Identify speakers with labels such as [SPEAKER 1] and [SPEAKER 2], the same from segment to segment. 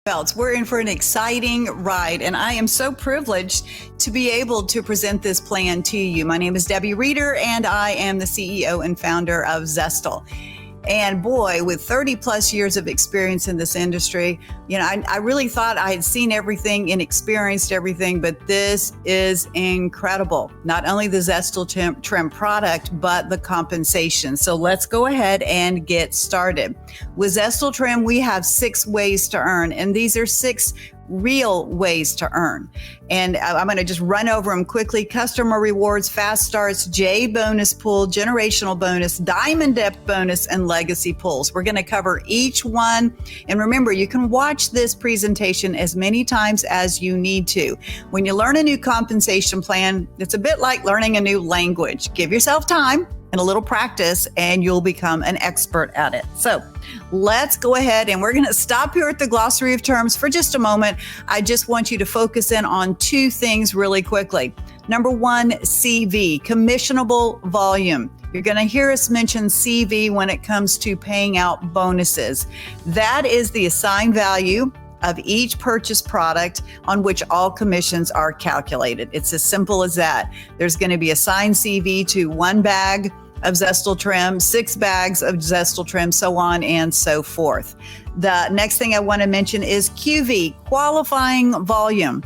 [SPEAKER 1] Belts. We're in for an exciting ride, and I am so privileged to be able to present this plan to you. My name is Debbie Reeder, and I am the CEO and founder of Vestal. And boy, with 30 plus years of experience in this industry, I really thought I had seen everything and experienced everything, but this is incredible. Not only the Vestal trim product, but the compensation. So let's go ahead and get started. With Vestal trim, we have 6 ways to earn, and these are 6 real ways to earn. And I'm going to just run over them quickly. Customer rewards, fast starts, J bonus pool, generational bonus, diamond depth bonus, and legacy pools. We're going to cover each one. And remember, you can watch this presentation as many times as you need to. When you learn a new compensation plan, it's a bit like learning a new language. Give yourself time and a little practice, and you'll become an expert at it. So let's go ahead, and we're going to stop here at the glossary of terms for just a moment. I just want you to focus in on 2 things really quickly. Number 1, CV, commissionable volume. You're going to hear us mention CV when it comes to paying out bonuses. That is the assigned value of each purchased product on which all commissions are calculated. It's as simple as that. There's going to be assigned CV to 1 bag of Vestal trim, 6 bags of Vestal trim, so on and so forth. The next thing I want to mention is QV, qualifying volume.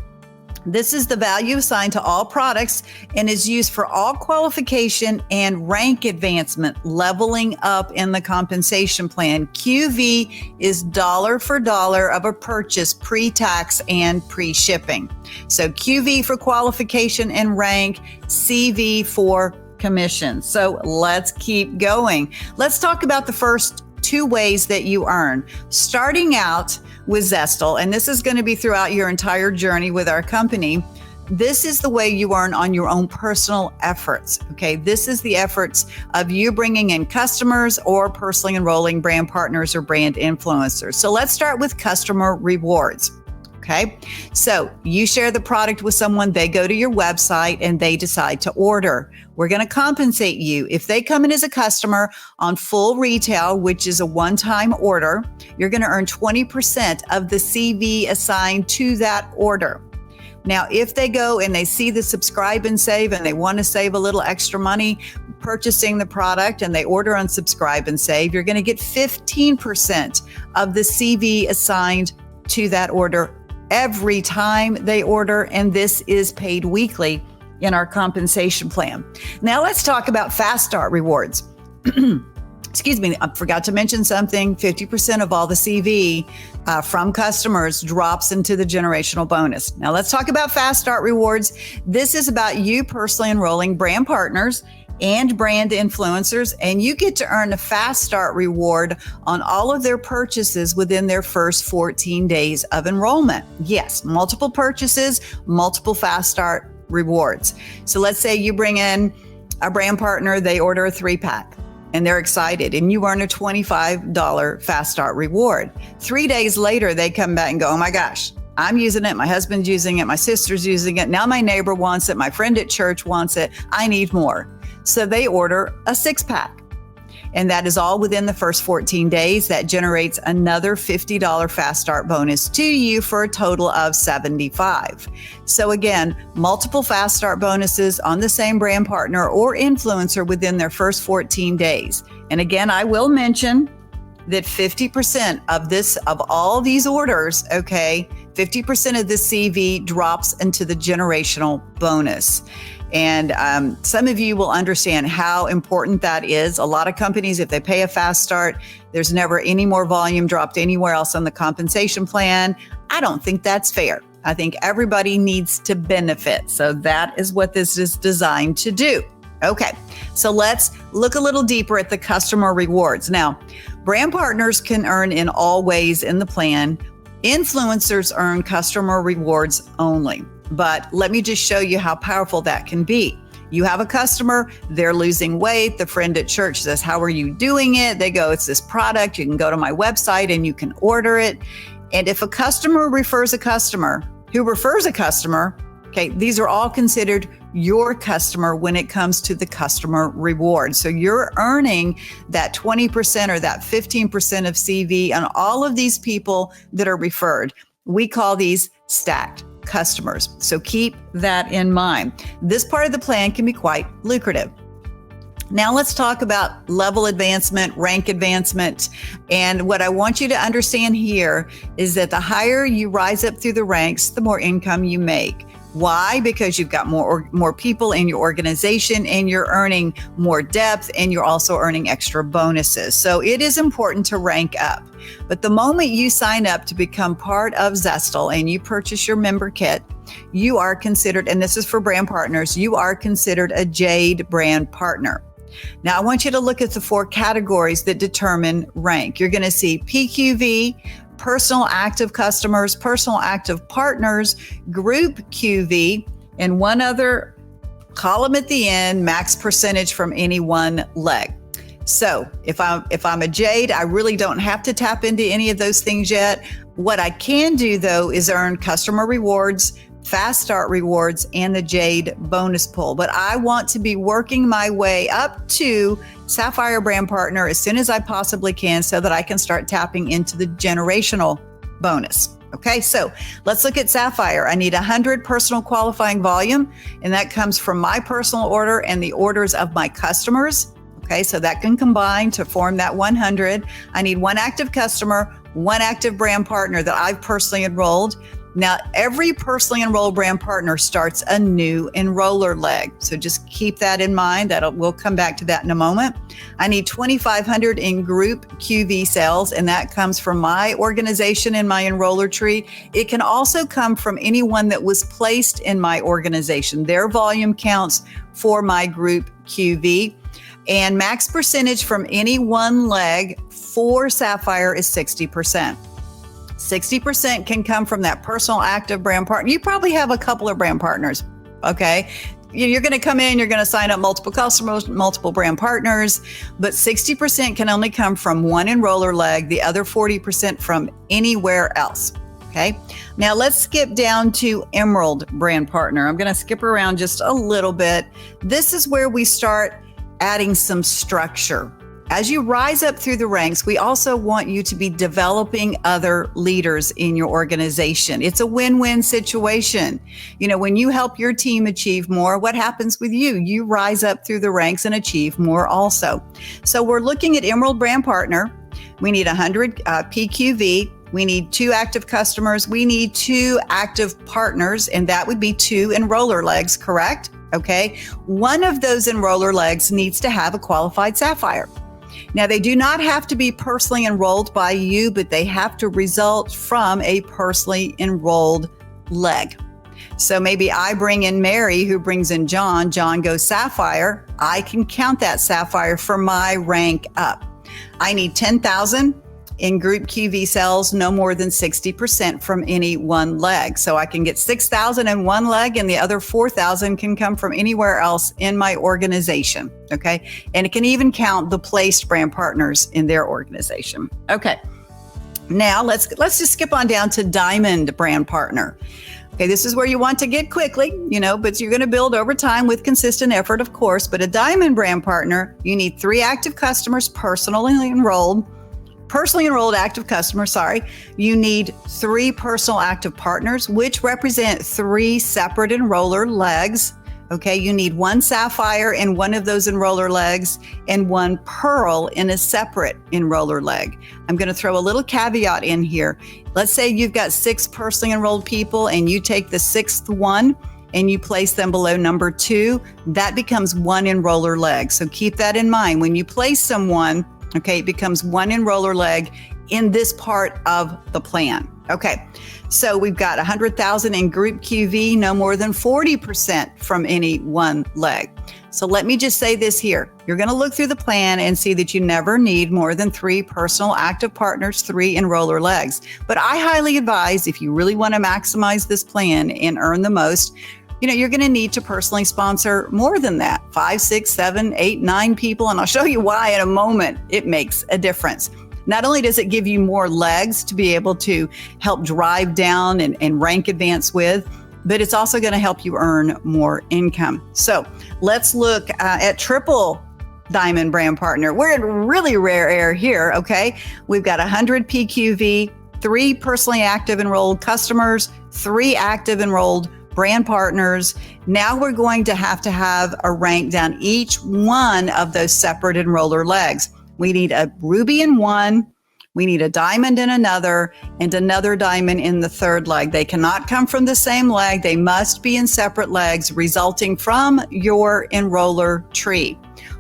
[SPEAKER 1] This is the value assigned to all products and is used for all qualification and rank advancement, leveling up in the compensation plan. QV is dollar for dollar of a purchase pre-tax and pre-shipping. So QV for qualification and rank, CV for commission. So let's keep going. Let's talk about the first 2 ways that you earn. Starting out with Vestal, and this is going to be throughout your entire journey with our company. This is the way you earn on your own personal efforts. Okay, this is the efforts of you bringing in customers or personally enrolling brand partners or brand influencers. So let's start with customer rewards. Okay, so you share the product with someone, they go to your website and they decide to order. We're going to compensate you. If they come in as a customer on full retail, which is a one-time order, you're going to earn 20% of the CV assigned to that order. Now, if they go and they see the subscribe and save and they want to save a little extra money purchasing the product and they order on subscribe and save, you're going to get 15% of the CV assigned to that order every time they order, and this is paid weekly in our compensation plan. Now let's talk about fast start rewards. Excuse me, I forgot to mention something. 50% of all the CV from customers drops into the generational bonus. Now let's talk about fast start rewards. This is about you personally enrolling brand partners and brand influencers, and you get to earn a fast start reward on all of their purchases within their first 14 days of enrollment. Yes, multiple purchases, multiple fast start rewards. So let's say you bring in a brand partner, they order a 3-pack and they're excited, and you earn a $25 fast start reward. 3 days later, they come back and go, oh my gosh, I'm using it, my husband's using it, my sister's using it, now my neighbor wants it, my friend at church wants it, I need more. So they order a 6-pack, and that is all within the first 14 days. That generates another $50 fast start bonus to you for a total of $75. So again, multiple fast start bonuses on the same brand partner or influencer within their first 14 days. And again, I will mention that 50% of all these orders, 50% of the CV drops into the generational bonus. And some of you will understand how important that is. A lot of companies, if they pay a fast start, there's never any more volume dropped anywhere else on the compensation plan. I don't think that's fair. I think everybody needs to benefit. So that is what this is designed to do. Okay, so let's look a little deeper at the customer rewards. Now, brand partners can earn in all ways in the plan. Influencers earn customer rewards only. But let me just show you how powerful that can be. You have a customer, they're losing weight. The friend at church says, how are you doing it? They go, it's this product. You can go to my website and you can order it. And if a customer refers a customer who refers a customer, these are all considered your customer when it comes to the customer reward. So you're earning that 20% or that 15% of CV on all of these people that are referred. We call these stacked customers. So keep that in mind. This part of the plan can be quite lucrative. Now let's talk about level advancement, rank advancement. And what I want you to understand here is that the higher you rise up through the ranks, the more income you make. Why? Because you've got more people in your organization and you're earning more depth and you're also earning extra bonuses. So it is important to rank up. But the moment you sign up to become part of Vestal and you purchase your member kit, you are considered, and this is for brand partners, you are considered a Jade brand partner. Now, I want you to look at the 4 categories that determine rank. You're going to see PQV, personal active customers, personal active partners, group QV, and one other column at the end, max percentage from any one leg. So if I'm a Jade, I really don't have to tap into any of those things yet. What I can do though is earn customer rewards, fast start rewards, and the Jade bonus pool. But I want to be working my way up to Sapphire brand partner as soon as I possibly can so that I can start tapping into the generational bonus. Okay, so let's look at Sapphire. I need 100 personal qualifying volume, and that comes from my personal order and the orders of my customers. Okay, so that can combine to form that 100. I need 1 active customer, 1 active brand partner that I've personally enrolled. Now, every personally enrolled brand partner starts a new enroller leg. So just keep that in mind. We'll come back to that in a moment. I need 2,500 in group QV sales, and that comes from my organization in my enroller tree. It can also come from anyone that was placed in my organization. Their volume counts for my group QV. And max percentage from any one leg for Sapphire is 60%. 60% can come from that personal active brand partner. You probably have a couple of brand partners, okay? You're going to come in, you're going to sign up multiple customers, multiple brand partners, but 60% can only come from one enroller leg, the other 40% from anywhere else, okay? Now let's skip down to Emerald brand partner. I'm going to skip around just a little bit. This is where we start adding some structure. As you rise up through the ranks, we also want you to be developing other leaders in your organization. It's a win-win situation. You know, when you help your team achieve more, what happens with you? You rise up through the ranks and achieve more also. So we're looking at Emerald brand partner. We need 100 PQV. We need 2 active customers. We need 2 active partners, and that would be 2 enroller legs, correct? Okay. One of those enroller legs needs to have a qualified Sapphire. Now, they do not have to be personally enrolled by you, but they have to result from a personally enrolled leg. So maybe I bring in Mary, who brings in John. John goes Sapphire. I can count that Sapphire for my rank up. I need 10,000 in group QV sales, no more than 60% from any one leg. So I can get 6,000 in one leg, and the other 4,000 can come from anywhere else in my organization. Okay. And it can even count the placed brand partners in their organization. Okay. Now let's just skip on down to Diamond brand partner. Okay, this is where you want to get quickly, but you're going to build over time with consistent effort, of course. But a Diamond brand partner, you need 3 active customers, personally enrolled active customers, you need 3 personal active partners, which represent 3 separate enroller legs. Okay, you need 1 Sapphire in one of those enroller legs and 1 Pearl in a separate enroller leg. I'm going to throw a little caveat in here. Let's say you've got 6 personally enrolled people and you take the 6th one and you place them below number 2, that becomes 1 enroller leg. So keep that in mind. When you place someone, okay, it becomes 1 enroller leg in this part of the plan. Okay, so we've got 100,000 in group QV, no more than 40% from any one leg. So let me just say this here. You're going to look through the plan and see that you never need more than 3 personal active partners, 3 enroller legs. But I highly advise, if you really want to maximize this plan and earn the most, you're going to need to personally sponsor more than that, 5, 6, 7, 8, 9 people. And I'll show you why in a moment it makes a difference. Not only does it give you more legs to be able to help drive down and rank advance with, but it's also going to help you earn more income. So let's look at triple Diamond brand partner. We're in really rare air here, okay? We've got 100 PQV, 3 personally active enrolled customers, 3 active enrolled brand partners. Now we're going to have a rank down each one of those separate enroller legs. We need a ruby in one, we need a diamond in another, and another diamond in the third leg. They cannot come from the same leg. They must be in separate legs, resulting from your enroller tree.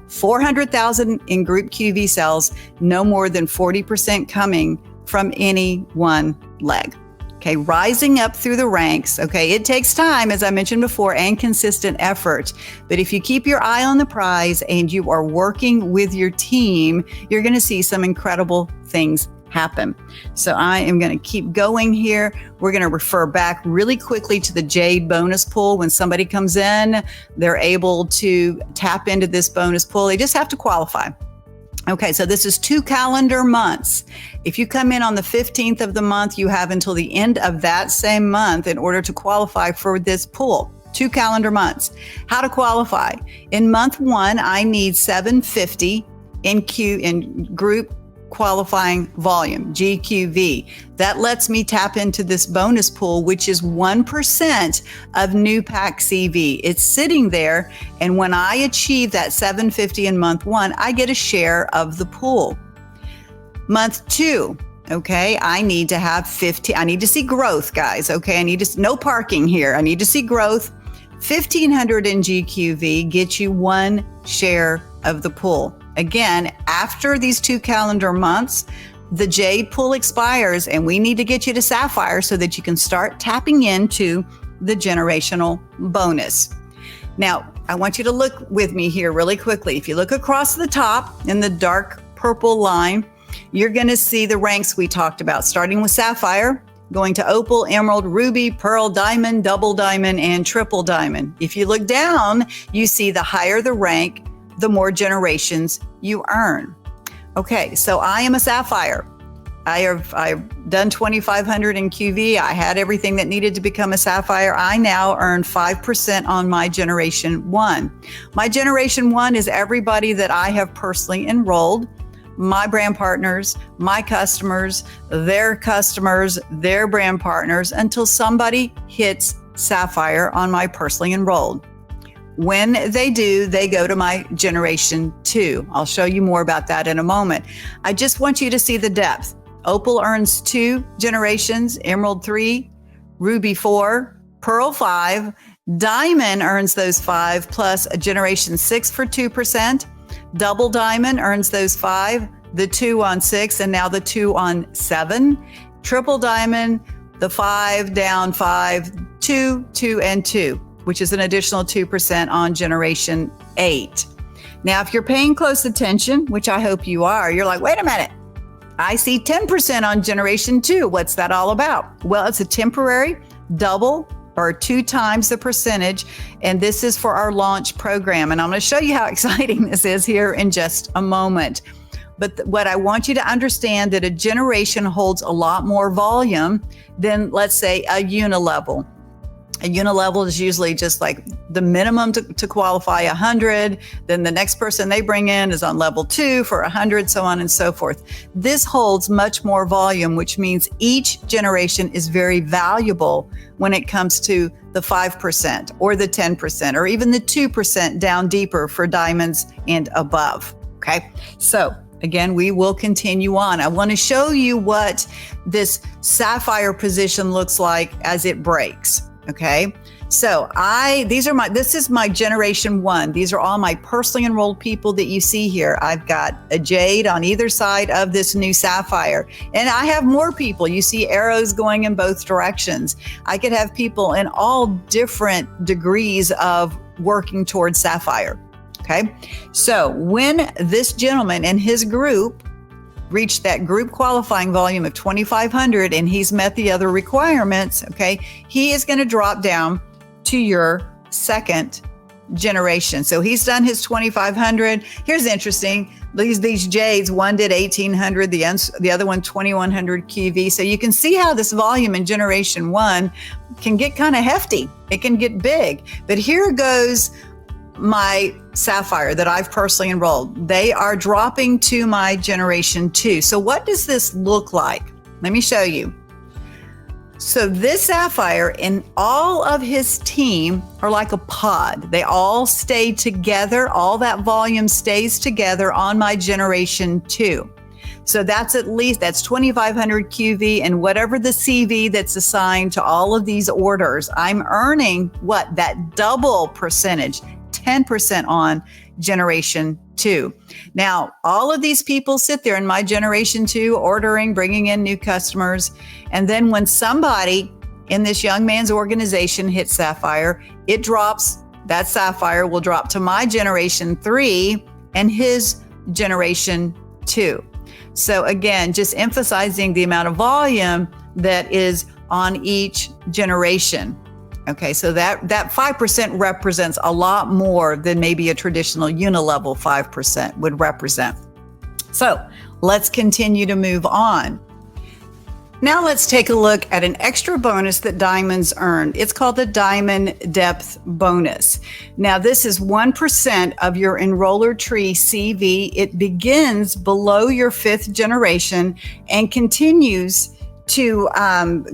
[SPEAKER 1] 400,000 in group QV cells, no more than 40% coming from any one leg. Okay, rising up through the ranks. Okay, it takes time, as I mentioned before, and consistent effort. But if you keep your eye on the prize and you are working with your team, you're going to see some incredible things happen. So I am going to keep going here. We're going to refer back really quickly to the Jade bonus pool. When somebody comes in, they're able to tap into this bonus pool. They just have to qualify. Okay, so this is 2 calendar months. If you come in on the 15th of the month, you have until the end of that same month in order to qualify for this pool. 2 calendar months. How to qualify? In month 1, I need 750 in group qualifying volume, GQV. That lets me tap into this bonus pool, which is 1% of new pack CV. It's sitting there, and when I achieve that 750 in month 1, I get a share of the pool. Month 2, okay, I need to have 50. I need to see growth, guys. Okay, no parking here. I need to see growth. 1,500 in GQV gets you 1 share of the pool. Again, after these 2 calendar months, the Jade pool expires, and we need to get you to Sapphire so that you can start tapping into the generational bonus. Now, I want you to look with me here really quickly. If you look across the top in the dark purple line, you're going to see the ranks we talked about, starting with Sapphire, going to Opal, Emerald, Ruby, Pearl, Diamond, Double Diamond, and Triple Diamond. If you look down, you see the higher the rank, the more generations you earn. Okay, so I am a Sapphire. I've done 2,500 in QV. I had everything that needed to become a Sapphire. I now earn 5% on my Generation 1. My Generation 1 is everybody that I have personally enrolled, my brand partners, my customers, their brand partners, until somebody hits Sapphire on my personally enrolled. When they do, they go to my Generation 2. I'll show you more about that in a moment. I just want you to see the depth. Opal earns 2 generations, Emerald 3, Ruby 4, Pearl 5, Diamond earns those 5 plus a Generation 6 for 2%. Double Diamond earns those 5, the 2 on 6, and now the 2 on 7. Triple Diamond, the 5 down 5, 2, 2, and 2. Which is an additional 2% on Generation 8. Now, if you're paying close attention, which I hope you are, you're like, wait a minute, I see 10% on Generation 2. What's that all about? Well, it's a temporary double or 2 times the percentage, and this is for our launch program. And I'm going to show you how exciting this is here in just a moment. But what I want you to understand that a generation holds a lot more volume than, let's say, a unilevel. A unilevel is usually just like the minimum to qualify 100. Then the next person they bring in is on level 2 for 100, so on and so forth. This holds much more volume, which means each generation is very valuable when it comes to the 5% or the 10% or even the 2% down deeper for diamonds and above. Okay, so again, we will continue on. I want to show you what this Sapphire position looks like as it breaks. Okay, so this is my Generation 1. These are all my personally enrolled people that you see here. I've got a Jade on either side of this new Sapphire, and I have more people. You see arrows going in both directions. I could have people in all different degrees of working towards Sapphire. Okay, so when this gentleman and his group reached that group qualifying volume of 2,500 and he's met the other requirements, okay, he is going to drop down to your second generation. So he's done his 2,500. Here's interesting. These Jades, one did 1,800, the other one 2,100 QV. So you can see how this volume in Generation 1 can get kind of hefty. It can get big. But here goes my Sapphire that I've personally enrolled. They are dropping to my Generation 2. So what does this look like? Let me show you. So this sapphire and all of his team are like a pod. They all stay together. All that volume stays together on my generation 2. So that's 2,500 QV, and whatever the CV that's assigned to all of these orders, I'm earning what? That double percentage, 10% on generation 2. Now, all of these people sit there in my generation 2 ordering, bringing in new customers. And then when somebody in this young man's organization hits sapphire, it drops, that sapphire will drop to my generation 3 and his generation 2. So again, just emphasizing the amount of volume that is on each generation. Okay, so that 5% represents a lot more than maybe a traditional unilevel 5% would represent. So let's continue to move on. Now let's take a look at an extra bonus that diamonds earn. It's called the Diamond Depth Bonus. Now this is 1% of your enroller tree CV. It begins below your 5th generation and continues to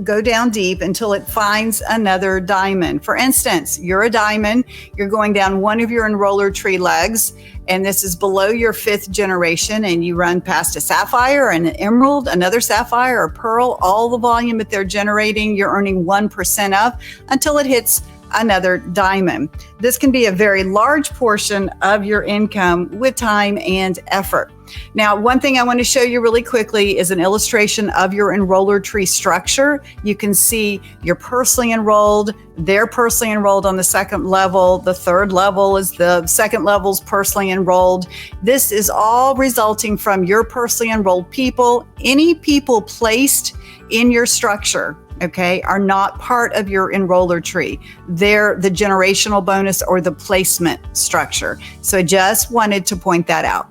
[SPEAKER 1] go down deep until it finds another diamond. For instance, you're a diamond, you're going down one of your enroller tree legs, and this is below your 5th generation, and you run past a sapphire and an emerald, another sapphire or pearl, all the volume that they're generating, you're earning 1% of until it hits another diamond. This can be a very large portion of your income with time and effort. Now, one thing I want to show you really quickly is an illustration of your enroller tree structure. You can see you're personally enrolled, they're personally enrolled on the 2nd level, the 3rd level is the 2nd level's personally enrolled. This is all resulting from your personally enrolled people. Any people placed in your structure, okay, are not part of your enroller tree. They're the generational bonus or the placement structure. So I just wanted to point that out.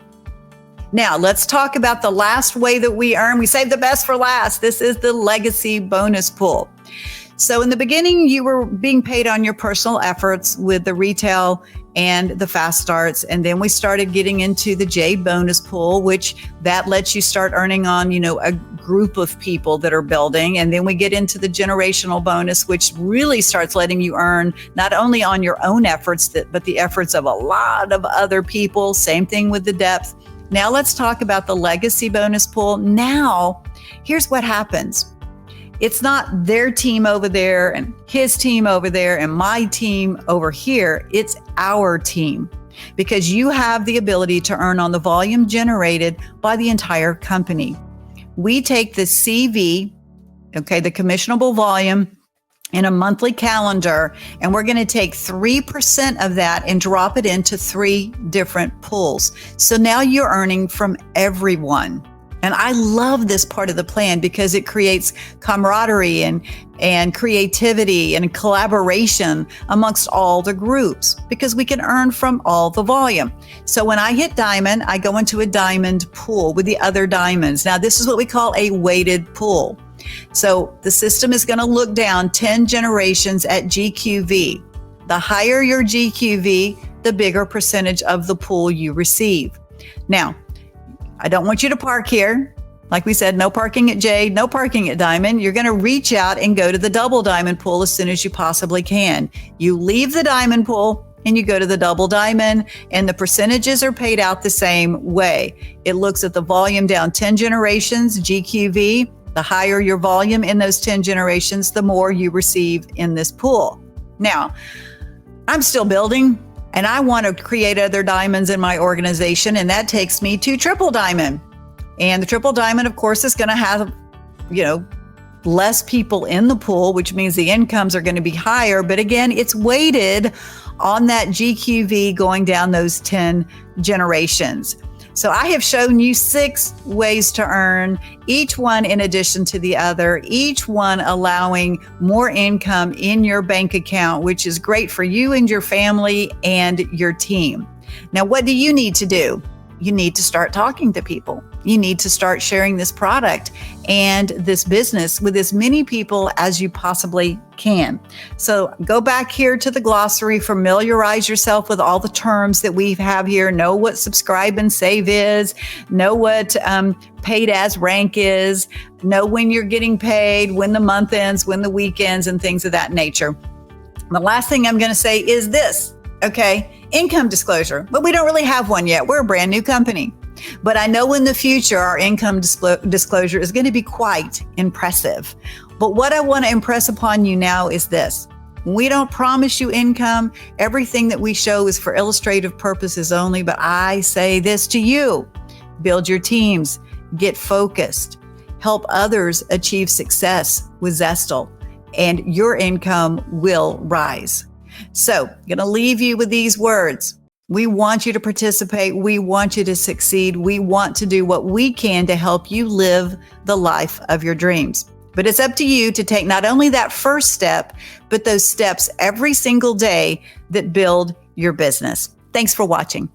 [SPEAKER 1] Now, let's talk about the last way that we earn. We save the best for last. This is the legacy bonus pool. So in the beginning, you were being paid on your personal efforts with the retail and the fast starts. And then we started getting into the J bonus pool, which that lets you start earning on, a group of people that are building. And then we get into the generational bonus, which really starts letting you earn not only on your own efforts, but the efforts of a lot of other people. Same thing with the depth. Now let's talk about the legacy bonus pool. Now, here's what happens. It's not their team over there and his team over there and my team over here. It's our team, because you have the ability to earn on the volume generated by the entire company. We take the CV, okay, the commissionable volume, in a monthly calendar, and we're going to take 3% of that and drop it into 3 different pools. So now you're earning from everyone. And I love this part of the plan because it creates camaraderie and creativity and collaboration amongst all the groups, because we can earn from all the volume. So when I hit diamond, I go into a diamond pool with the other diamonds. Now this is what we call a weighted pool. So the system is going to look down 10 generations at GQV. The higher your GQV, the bigger percentage of the pool you receive. Now, I don't want you to park here. Like we said, no parking at J, no parking at Diamond. You're going to reach out and go to the double diamond pool as soon as you possibly can. You leave the diamond pool and you go to the double diamond, and the percentages are paid out the same way. It looks at the volume down 10 generations, GQV. The higher your volume in those 10 generations, the more you receive in this pool. Now, I'm still building, and I want to create other diamonds in my organization, and that takes me to triple diamond. And the triple diamond, of course, is going to have, less people in the pool, which means the incomes are going to be higher. But again, it's weighted on that GQV going down those 10 generations. So I have shown you 6 ways to earn, each one in addition to the other, each one allowing more income in your bank account, which is great for you and your family and your team. Now, what do you need to do? you need to start talking to people. You need to start sharing this product and this business with as many people as you possibly can. So go back here to the glossary, familiarize yourself with all the terms that we have here. Know what subscribe and save is, know what paid as rank is, know when you're getting paid, when the month ends, when the week ends, and things of that nature. The last thing I'm going to say is this, okay? Income disclosure, but we don't really have one yet. We're a brand new company. But I know in the future, our income disclosure is going to be quite impressive. But what I want to impress upon you now is this. We don't promise you income. Everything that we show is for illustrative purposes only. But I say this to you: build your teams, get focused, help others achieve success with Vestal, and your income will rise. So I'm going to leave you with these words. We want you to participate. We want you to succeed. We want to do what we can to help you live the life of your dreams. But it's up to you to take not only that first step, but those steps every single day that build your business. Thanks for watching.